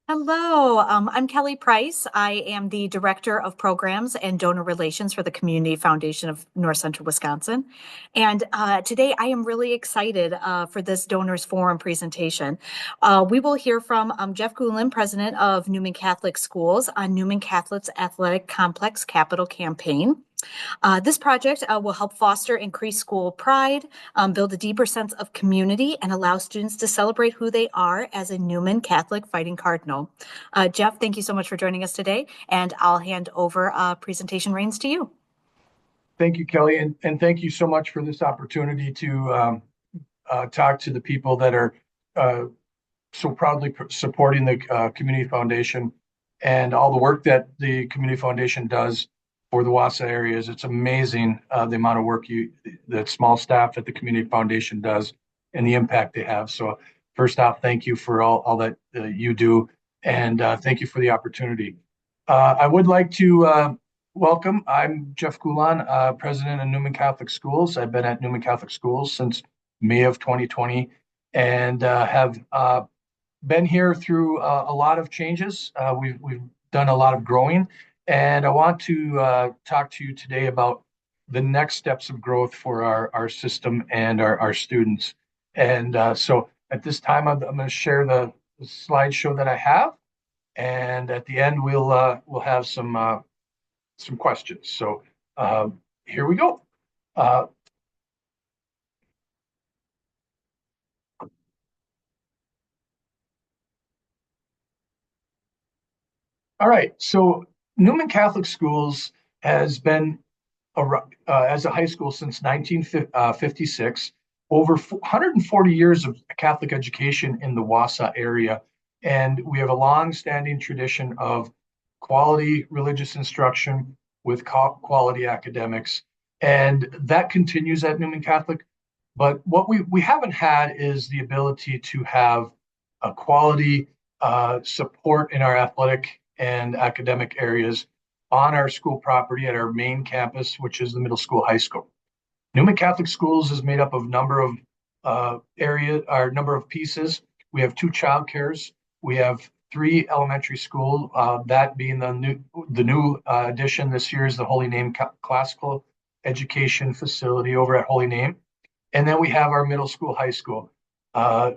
Hello, I'm Kelly Price. I am the Director of Programs and Donor Relations for the Community Foundation of North Central Wisconsin. And today I am really excited for this Donors Forum presentation. We will hear from Jeff Gulan, President of Newman Catholic Schools, on Newman Catholic's Athletic Complex Capital Campaign. This project will help foster increased school pride, build a deeper sense of community, and allow students to celebrate who they are as a Newman Catholic Fighting Cardinal. Jeff, thank you so much for joining us today, and I'll hand over presentation reins to you. Thank you, Kelly, and thank you so much for this opportunity to talk to the people that are so proudly supporting the Community Foundation and all the work that the Community Foundation does for the Wausau areas. It's amazing the amount of work the small staff at the Community Foundation does and the impact they have. So first off, thank you for all that you do, and thank you for the opportunity. I would like to welcome. I'm Jeff Gulan, President of Newman Catholic Schools. I've been at Newman Catholic Schools since May of 2020 and have been here through a lot of changes. We've done a lot of growing, and I want to talk to you today about the next steps of growth for our system and our students. And so at this time, I'm going to share the slideshow that I have, and at the end, we'll have some questions. So here we go. All right, so Newman Catholic Schools has been as a high school since 1956, over 140 years of Catholic education in the Wausau area. And we have a long-standing tradition of quality religious instruction with quality academics. And that continues at Newman Catholic. But what we haven't had is the ability to have a quality support in our athletic and academic areas on our school property at our main campus, which is the middle school, high school. Newman Catholic Schools is made up of number of pieces. We have 2 child cares. We have 3 elementary school, that being the new addition this year is the Holy Name Classical Education Facility over at Holy Name. And then we have our middle school, high school.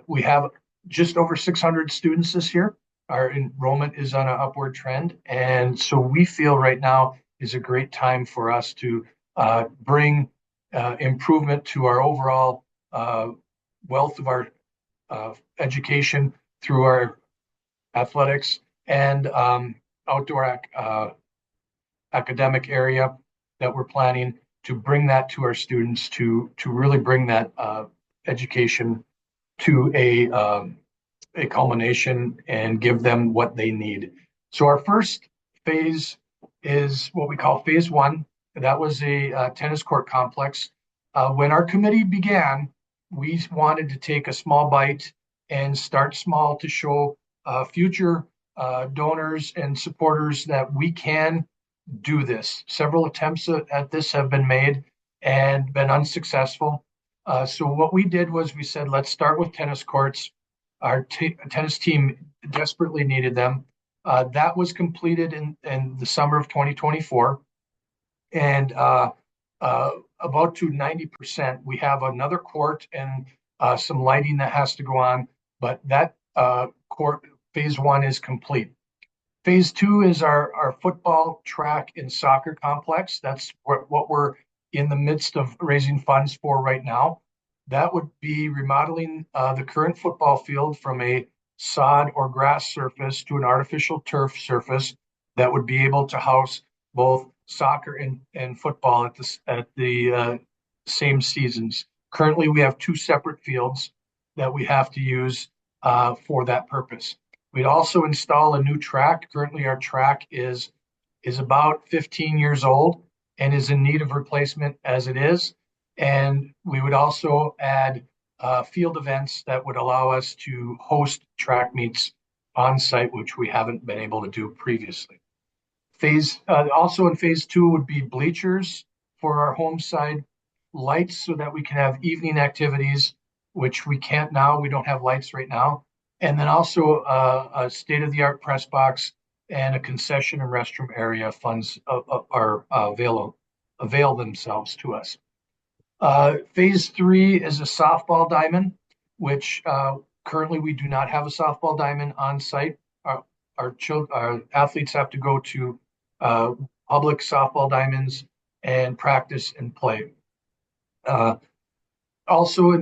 We have just over 600 students this year. Our enrollment is on an upward trend. And so we feel right now is a great time for us to bring improvement to our overall wealth of our education through our athletics and outdoor academic area that we're planning to bring that to our students to really bring that education to a culmination and give them what they need. So our first phase is what we call phase 1. That was a tennis court complex. When our committee began, we wanted to take a small bite and start small to show future donors and supporters that we can do this. Several attempts at this have been made and been unsuccessful. So what we did was we said, let's start with tennis courts. Our tennis team desperately needed them. That was completed in the summer of 2024. And about to 90%, we have another court and some lighting that has to go on, but that court, phase 1 is complete. Phase 2 is our football, track, and soccer complex. That's what we're in the midst of raising funds for right now. That would be remodeling the current football field from a sod or grass surface to an artificial turf surface that would be able to house both soccer and football at the same seasons. Currently, we have 2 separate fields that we have to use for that purpose. We'd also install a new track. Currently, our track is about 15 years old and is in need of replacement as it is. And we would also add field events that would allow us to host track meets on site, which we haven't been able to do previously. Also in phase 2 would be bleachers for our home side, lights so that we can have evening activities, which we can't now. We don't have lights right now. and then also a state-of-the-art press box and a concession and restroom area funds are avail themselves to us. Phase three is a softball diamond, which currently we do not have a softball diamond on site. Our athletes have to go to uh, public softball diamonds and practice and play. Uh, Also,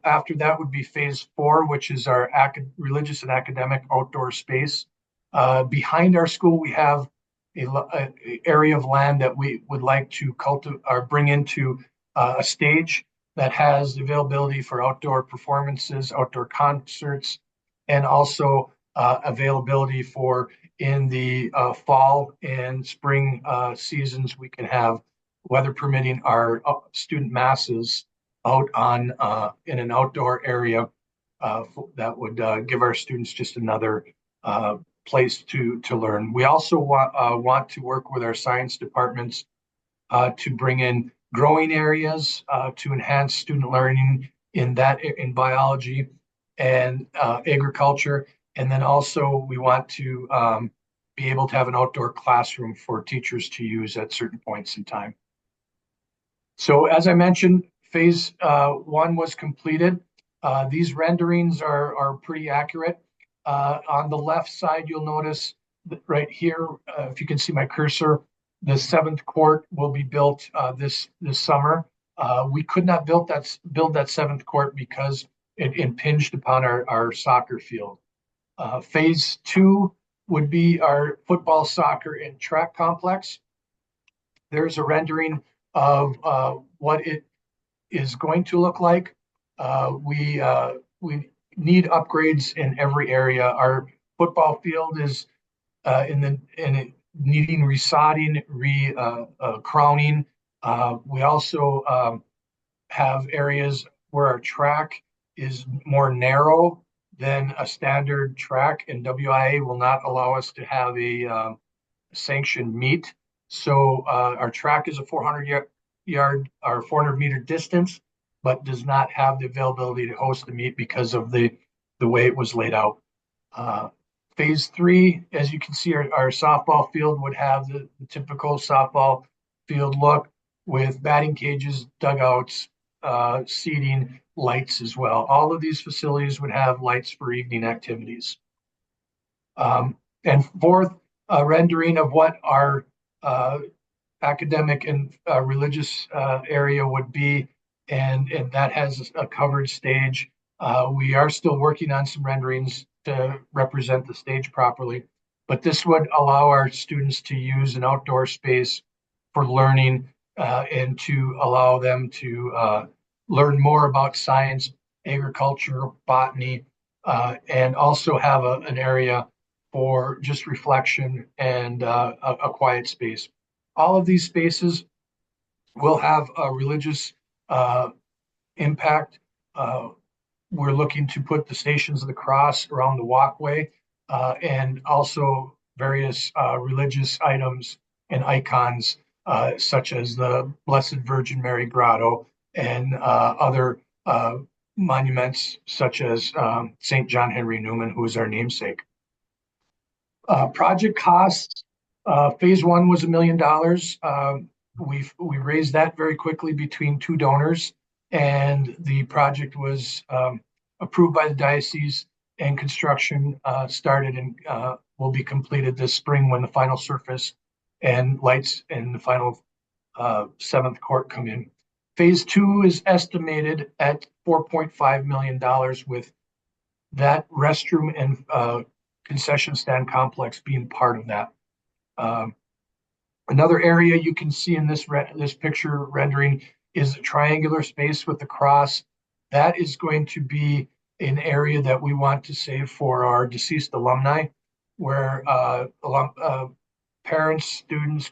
after that would be phase four, which is our religious and academic outdoor space. Behind our school, we have a area of land that we would like to cultivate or bring into a stage that has the availability for outdoor performances, outdoor concerts, and also availability for in the fall and spring seasons, we can have, weather permitting, our student masses out on in an outdoor area that would give our students just another place to learn. We also want to work with our science departments to bring in growing areas to enhance student learning in biology and agriculture. And then also we want to be able to have an outdoor classroom for teachers to use at certain points in time. So as I mentioned, phase one was completed. These renderings are pretty accurate. On the left side, you'll notice that right here, if you can see my cursor, the seventh court will be built this summer. We could not build that seventh court because it impinged upon our soccer field. Phase two would be our football, soccer, and track complex. There's a rendering of what it is going to look like. We need upgrades in every area. Our football field is in it needing resodding, crowning. We also have areas where our track is more narrow than a standard track, and WIA will not allow us to have a sanctioned meet. So our track is a 400 or 400-meter distance, but does not have the availability to host the meet because of the way it was laid out. Phase three, as you can see, our softball field would have the typical softball field look with batting cages, dugouts, seating, lights as well. All of these facilities would have lights for evening activities. And fourth, a rendering of what our academic and religious area would be, and that has a covered stage. We are still working on some renderings to represent the stage properly, but this would allow our students to use an outdoor space for learning and to allow them to learn more about science, agriculture, botany, and also have an area for just reflection and a quiet space. All of these spaces will have a religious impact. We're looking to put the Stations of the Cross around the walkway and also various religious items and icons such as the Blessed Virgin Mary Grotto and other monuments such as St. John Henry Newman, who is our namesake. Project costs, phase one was $1 million. We raised that very quickly between two donors, and the project was approved by the diocese, and construction started and will be completed this spring when the final surface and lights and the final seventh court come in. Phase two is estimated at $4.5 million with that restroom and concession stand complex being part of that. Another area you can see in this picture rendering is a triangular space with the cross. That is going to be an area that we want to save for our deceased alumni, where parents, students,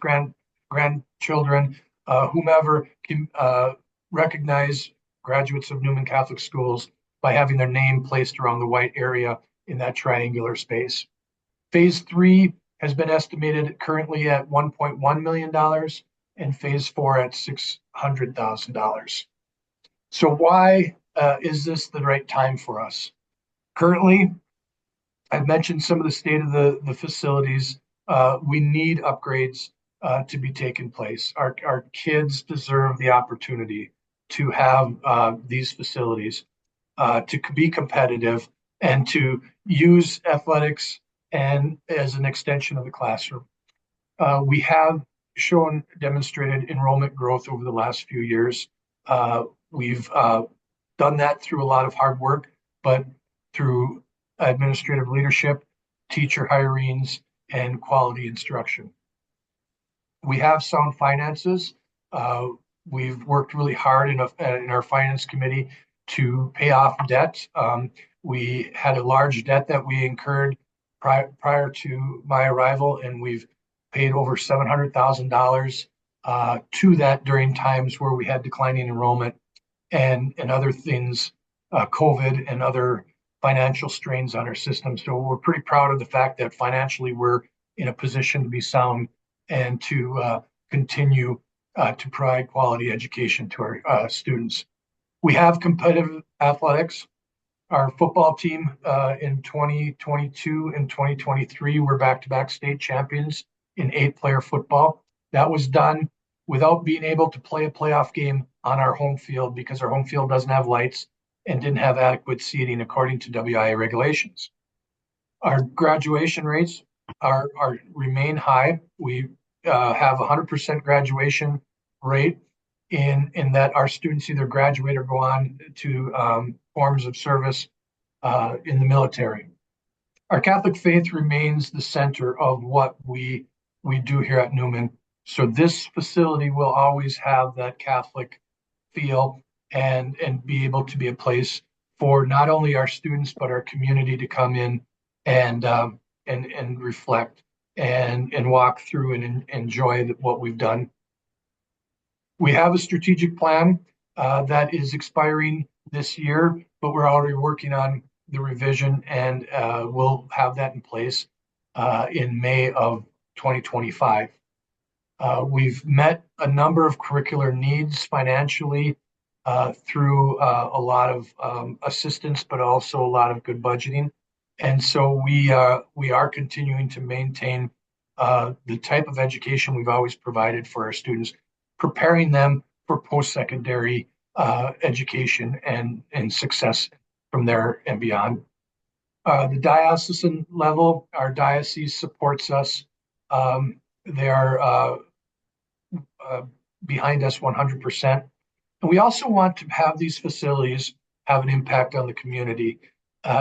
grandchildren, whomever can recognize graduates of Newman Catholic schools by having their name placed around the white area in that triangular space. Phase three has been estimated currently at $1.1 million and phase four at $600,000. So why is this the right time for us? Currently, I've mentioned some of the state of the facilities. We need upgrades to be taken place. Our kids deserve the opportunity to have these facilities to be competitive and to use athletics and as an extension of the classroom. We have shown demonstrated enrollment growth over the last few years. We've done that through a lot of hard work, but through administrative leadership, teacher hirings, and quality instruction. We have sound finances. Uh, we've worked really hard in our finance committee to pay off debt. We had a large debt that we incurred prior to my arrival, and we've paid over $700,000 to that during times where we had declining enrollment and other things, COVID and other financial strains on our system. So we're pretty proud of the fact that financially we're in a position to be sound and to continue to provide quality education to our students. We have competitive athletics. Our football team in 2022 and 2023 were back-to-back state champions in 8-player football. That was done without being able to play a playoff game on our home field because our home field doesn't have lights and didn't have adequate seating according to WIA regulations. Our graduation rates are remain high. We have 100% graduation rate in that our students either graduate or go on to forms of service in the military. Our Catholic faith remains the center of what we do here at Newman. So this facility will always have that Catholic feel and be able to be a place for not only our students but our community to come in and reflect and walk through and enjoy what we've done. We have a strategic plan that is expiring this year, but we're already working on the revision, and we'll have that in place in May of 2025. We've met a number of curricular needs financially through a lot of assistance, but also a lot of good budgeting. And so we are continuing to maintain the type of education we've always provided for our students, preparing them for post-secondary education and success from there and beyond. The diocesan level, our diocese supports us. They are behind us 100%. And we also want to have these facilities have an impact on the community.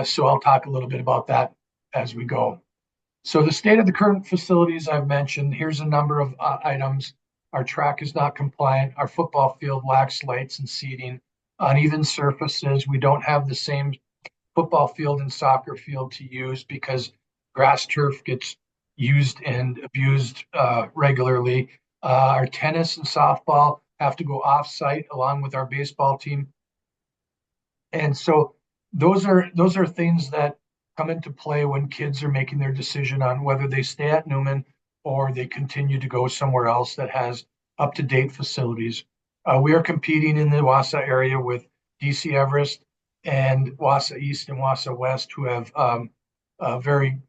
So I'll talk a little bit about that as we go. So the state of the current facilities I've mentioned, here's a number of items. Our track is not compliant. Our football field lacks lights and seating. Uneven surfaces. We don't have the same football field and soccer field to use because grass turf gets used and abused regularly. Our tennis and softball have to go off-site along with our baseball team. And so those are things that come into play when kids are making their decision on whether they stay at Newman or they continue to go somewhere else that has up-to-date facilities. We are competing in the Wausau area with DC Everest and Wausau East and Wausau West, who have very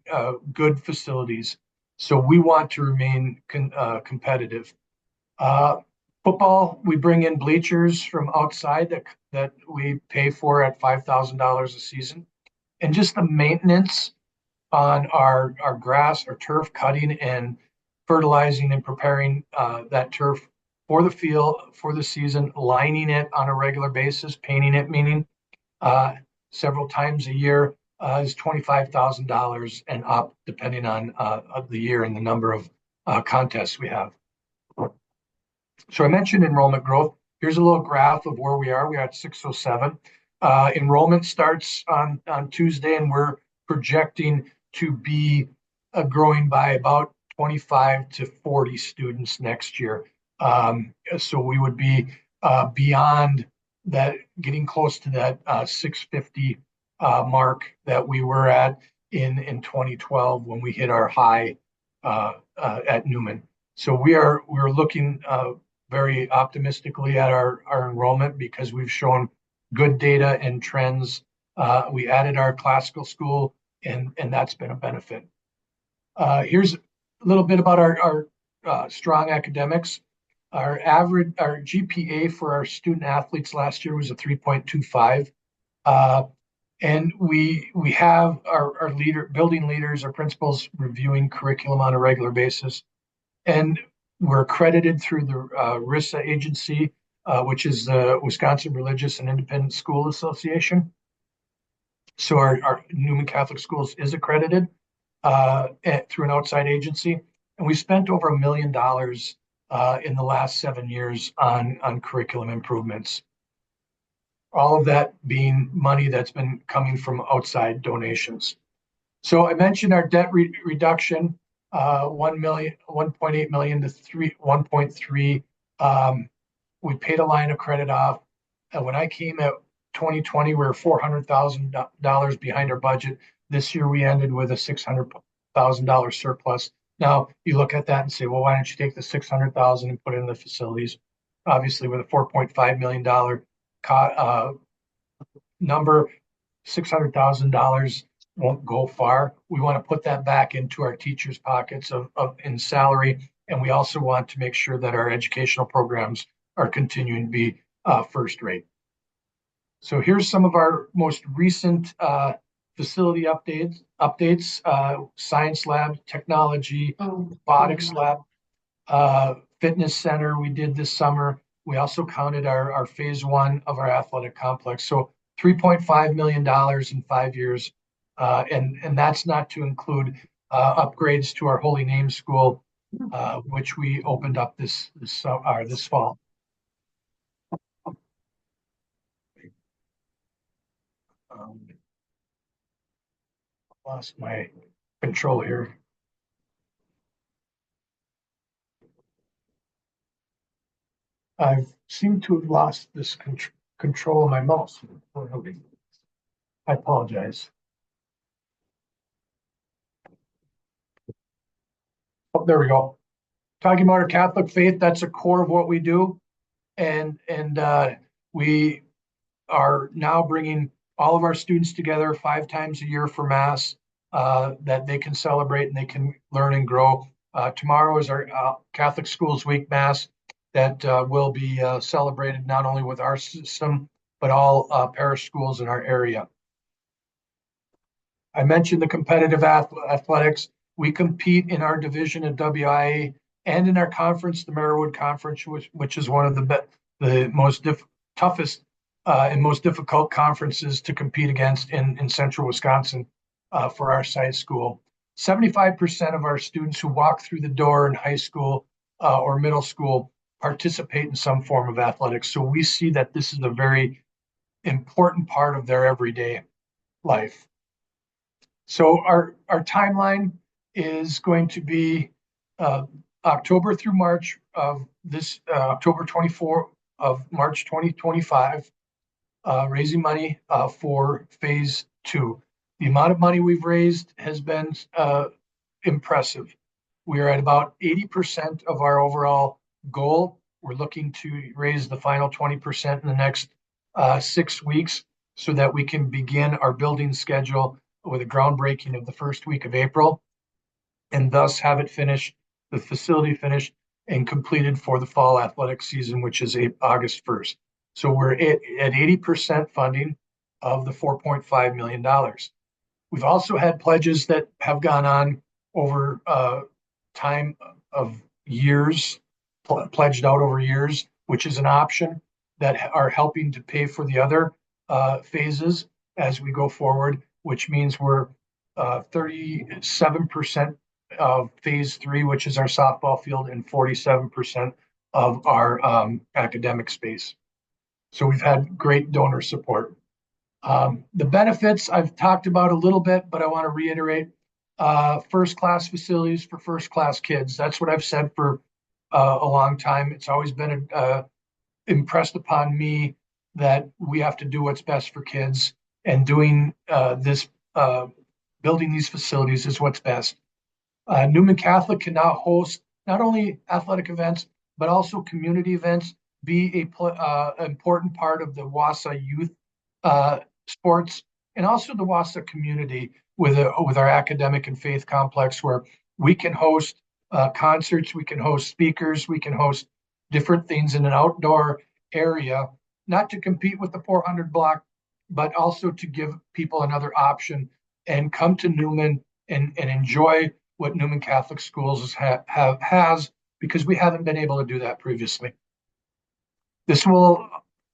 good facilities. So we want to remain competitive. Football, we bring in bleachers from outside that we pay for at $5,000 a season. And just the maintenance on our grass, our turf, cutting and fertilizing and preparing that turf for the field, for the season, lining it on a regular basis, painting it, meaning several times a year is $25,000 and up, depending on the year and the number of contests we have. So I mentioned enrollment growth. Here's a little graph of where we are. We are at 607. Enrollment starts on Tuesday, and we're projecting to be growing by about 25 to 40 students next year. So we would be beyond that, getting close to that 650 mark that we were at in 2012 when we hit our high at Newman. So we're looking very optimistically at our enrollment because we've shown good data and trends. We added our classical school and that's been a benefit. Here's a little bit about our strong academics. Our GPA for our student athletes last year was a 3.25. Uh, and we have our building leaders, our principals reviewing curriculum on a regular basis. And we're accredited through the RISA agency, which is the Wisconsin Religious and Independent School Association. So our Newman Catholic Schools is accredited through an outside agency. And we spent over $1 million in the last 7 years on curriculum improvements. All of that being money that's been coming from outside donations. So I mentioned our debt reduction, 1.8 million to 1.3. We paid a line of credit off. When I came at 2020, we were $400,000 behind our budget. This year we ended with a $600,000 surplus. Now you look at that and say, well, why don't you take the 600,000 and put it in the facilities? Obviously, with a $4.5 million number, $600,000 won't go far. We want to put that back into our teachers' pockets in salary, and we also want to make sure that our educational programs are continuing to be first rate. So here's some of our most recent facility updates, science lab, technology, robotics lab, fitness center we did this summer. We also counted our phase one of our athletic complex. So $3.5 million in 5 years. And that's not to include upgrades to our Holy Name School, which we opened up this fall. Lost my control here. I seem to have lost this control of my mouse. I apologize. Oh, there we go. Talking about our Catholic faith, that's a core of what we do. And we are now bringing all of our students together 5 times a year for Mass that they can celebrate and they can learn and grow. Tomorrow is our Catholic Schools Week Mass that will be celebrated not only with our system, but all parish schools in our area. I mentioned the competitive athletics. We compete in our division of WIA and in our conference, the Merriwood Conference, which is one of the most toughest and most difficult conferences to compete against in central Wisconsin for our size school. 75% of our students who walk through the door in high school or middle school participate in some form of athletics. So we see that this is a very important part of their everyday life. So our timeline is going to be October through March of this October 24 of March 2025, raising money for phase 2. The amount of money we've raised has been impressive. We are at about 80% of our overall goal. We're looking to raise the final 20% in the next 6 weeks so that we can begin our building schedule with a groundbreaking of the first week of April, and thus have it finished, the facility finished and completed for the fall athletic season, which is August 1st. So we're at 80% funding of the $4.5 million. We've also had pledges that have gone on over time of years, pledged out over years, which is an option that are helping to pay for the other phases as we go forward, which means we're 37% of phase 3, which is our softball field, and 47% of our academic space. So we've had great donor support. The benefits I've talked about a little bit, but I want to reiterate, first class facilities for first class kids. That's what I've said for a long time. It's always been impressed upon me that we have to do what's best for kids, and doing building these facilities is what's best. Newman Catholic can now host not only athletic events, but also community events, be an important part of the WASA youth sports and also the Wausau community with our academic and faith complex, where we can host concerts, we can host speakers, we can host different things in an outdoor area, not to compete with the 400 block, but also to give people another option and come to Newman and enjoy what Newman Catholic Schools has, because we haven't been able to do that previously. This will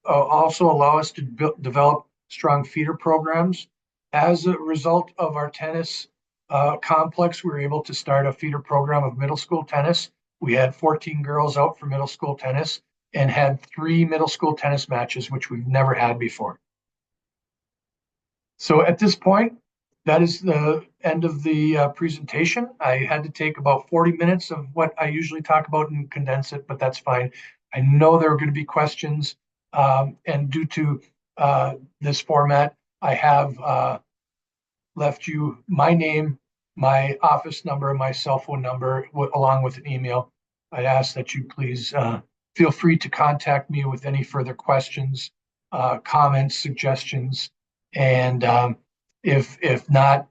also allow us to develop strong feeder programs. As a result of our tennis complex, we were able to start a feeder program of middle school tennis. We had 14 girls out for middle school tennis and had 3 middle school tennis matches, which we've never had before. So at this point, that is the end of the presentation. I had to take about 40 minutes of what I usually talk about and condense it, but that's fine. I know there are going to be questions, and due to this format, I have left you my name, my office number, my cell phone number, along with an email. I'd ask that you please feel free to contact me with any further questions, comments, suggestions, and if not,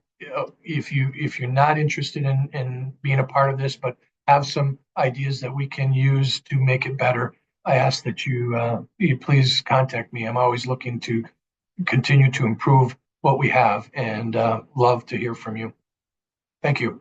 if you're not interested in being a part of this, but have some ideas that we can use to make it better, I ask that you please contact me. I'm always looking to continue to improve what we have, and love to hear from you. Thank you.